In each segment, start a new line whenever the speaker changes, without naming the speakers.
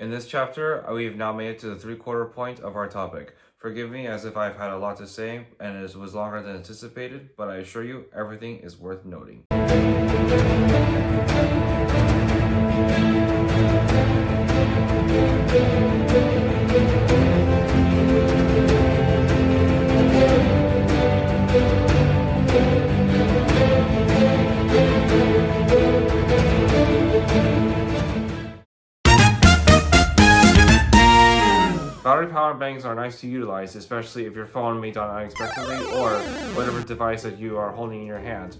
In this chapter, we have now made it to the three-quarter point of our topic. Forgive me as if I've had a lot to say and it was longer than anticipated, but I assure you everything is worth noting. Battery power banks are nice to utilize, especially if your phone may die unexpectedly or whatever device that you are holding in your hand,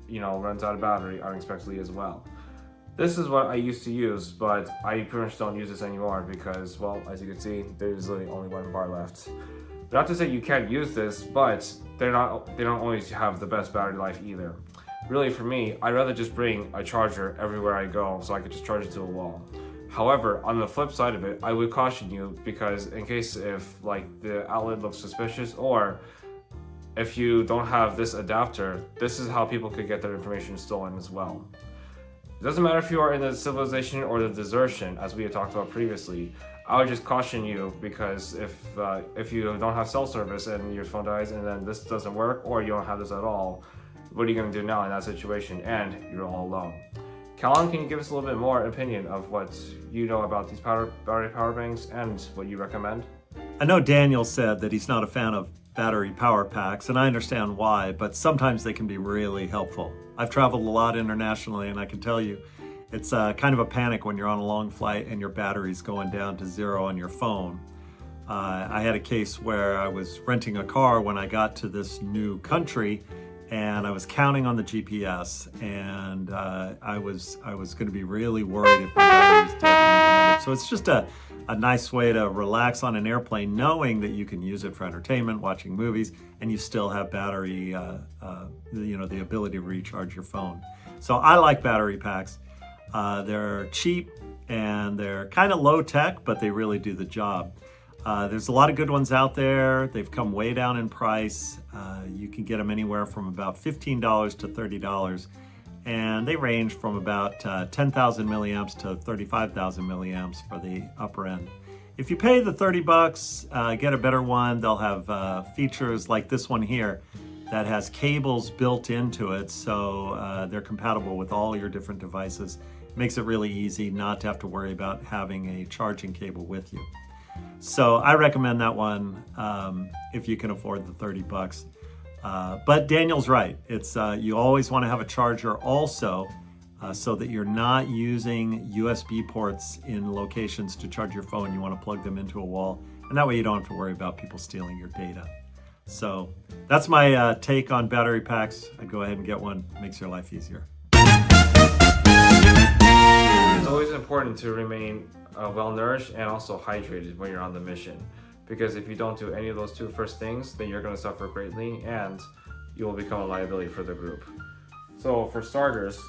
runs out of battery unexpectedly as well. This is what I used to use, but I pretty much don't use this anymore because, well, as you can see, there's literally only one bar left. Not to say you can't use this, but they don't always have the best battery life either. Really, for me, I'd rather just bring a charger everywhere I go so I could just charge it to a wall. However, on the flip side of it, I would caution you because in case if the outlet looks suspicious or if you don't have this adapter, this is how people could get their information stolen as well. It doesn't matter if you are in the civilization or the desertion, as we had talked about previously. I would just caution you because if you don't have cell service and your phone dies and then this doesn't work or you don't have this at all, what are you going to do now in that situation and you're all alone? Callan, can you give us a little bit more opinion of what you know about these battery power banks and what you recommend?
I know Daniel said that he's not a fan of battery power packs, and I understand why, but sometimes they can be really helpful. I've traveled a lot internationally, and I can tell you it's kind of a panic when you're on a long flight and your battery's going down to zero on your phone. I had a case where I was renting a car when I got to this new country, and I was counting on the GPS, and I was going to be really worried if my battery was dead. So it's just a nice way to relax on an airplane, knowing that you can use it for entertainment, watching movies, and you still have battery, the ability to recharge your phone. So I like battery packs. They're cheap and they're kind of low tech, but they really do the job. There's a lot of good ones out there. They've come way down in price. You can get them anywhere from about $15 to $30, and they range from about 10,000 milliamps to 35,000 milliamps for the upper end. If you pay the $30, get a better one. They'll have features like this one here that has cables built into it, so they're compatible with all your different devices. Makes it really easy not to have to worry about having a charging cable with you. So I recommend that one if you can afford the $30. But Daniel's right. It's you always want to have a charger also so that you're not using USB ports in locations to charge your phone. You want to plug them into a wall, and that way you don't have to worry about people stealing your data. So that's my take on battery packs. I'd go ahead and get one. Makes your life easier.
It's always important to remain well-nourished and also hydrated when you're on the mission, because if you don't do any of those two first things, then you're going to suffer greatly and you will become a liability for the group. So for starters,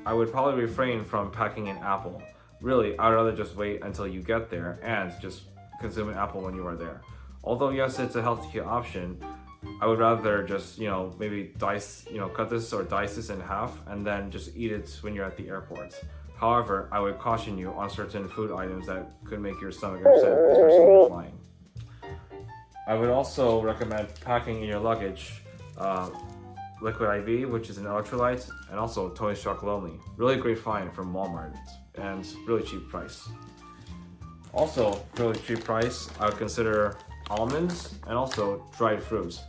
I would probably refrain from packing an apple. Really, I'd rather just wait until you get there and just consume an apple when you are there. Although yes, it's a healthy option, I would rather just maybe cut this or dice this in half and then just eat it when you're at the airport. However, I would caution you on certain food items that could make your stomach upset, especially when you're flying. I would also recommend packing in your luggage liquid IV, which is an electrolyte, and also Tony Struck Lonely. Really great find from Walmart and really cheap price. Also, really cheap price, I would consider almonds and also dried fruits.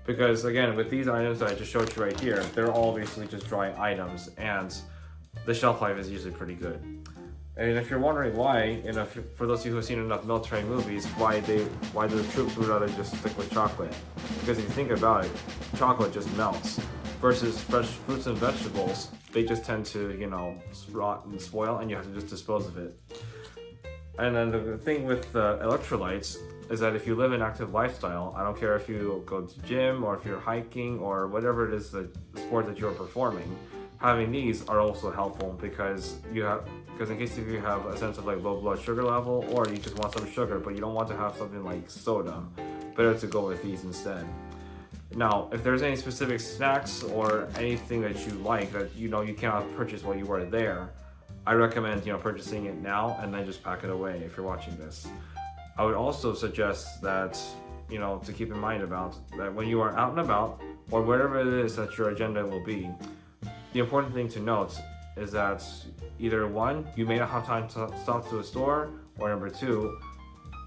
Because again, with these items that I just showed you right here, they're all basically just dry items and the shelf life is usually pretty good. And if you're wondering why, for those of you who have seen enough military movies, why the troops would rather just stick with chocolate. Because if you think about it, chocolate just melts. Versus fresh fruits and vegetables, they just tend to, rot and spoil, and you have to just dispose of it. And then the thing with electrolytes is that if you live an active lifestyle, I don't care if you go to gym or if you're hiking or whatever it is the sport that you're performing, having these are also helpful because in case if you have a sense of low blood sugar level or you just want some sugar but you don't want to have something like soda, better to go with these instead. Now, if there's any specific snacks or anything that you like that you cannot purchase while you are there, I recommend, purchasing it now and then just pack it away if you're watching this. I would also suggest that, to keep in mind about that when you are out and about, or whatever it is that your agenda will be, the important thing to note is that either one, you may not have time to stop to a store, or number two,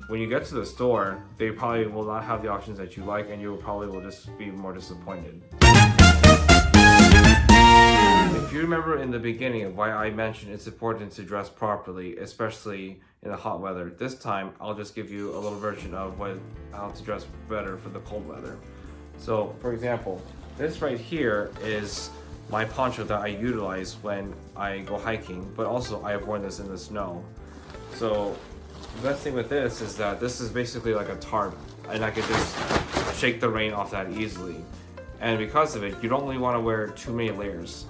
when you get to the store, they probably will not have the options that you like, and you probably will just be more disappointed. If you remember in the beginning of why I mentioned it's important to dress properly, especially in the hot weather, this time I'll just give you a little version of how to dress better for the cold weather. So, for example, this right here is my poncho that I utilize when I go hiking, but also I have worn this in the snow. So, the best thing with this is that this is basically like a tarp, and I could just shake the rain off that easily. And because of it, you don't really want to wear too many layers.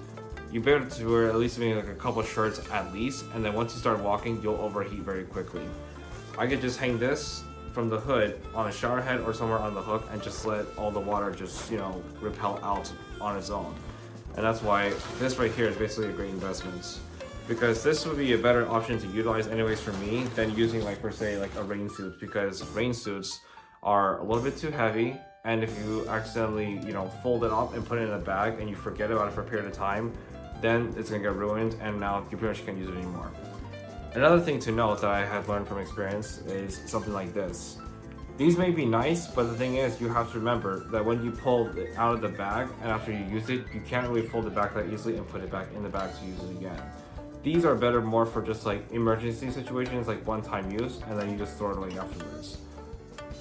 You better to wear at least maybe like a couple shirts at least, and then once you start walking, you'll overheat very quickly. I could just hang this from the hood on a shower head or somewhere on the hook and just let all the water just, repel out on its own. And that's why this right here is basically a great investment. Because this would be a better option to utilize anyways for me than using like per se like a rain suit, because rain suits are a little bit too heavy, and if you accidentally, fold it up and put it in a bag and you forget about it for a period of time, then it's gonna get ruined and now you pretty much can't use it anymore. Another thing to note that I have learned from experience is something like this. These may be nice, but the thing is, you have to remember that when you pull it out of the bag and after you use it, you can't really fold it back that easily and put it back in the bag to use it again. These are better more for just like emergency situations, like one-time use, and then you just throw it away afterwards.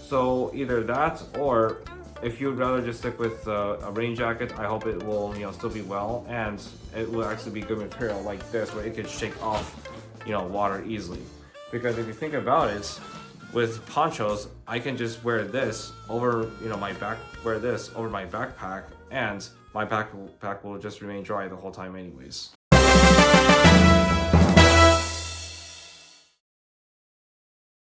So either that, or if you'd rather just stick with a rain jacket, I hope it will, still be well, and it will actually be good material like this, where it could shake off, water easily. Because if you think about it, with ponchos, I can just wear this over, my backpack, and my backpack will just remain dry the whole time anyways.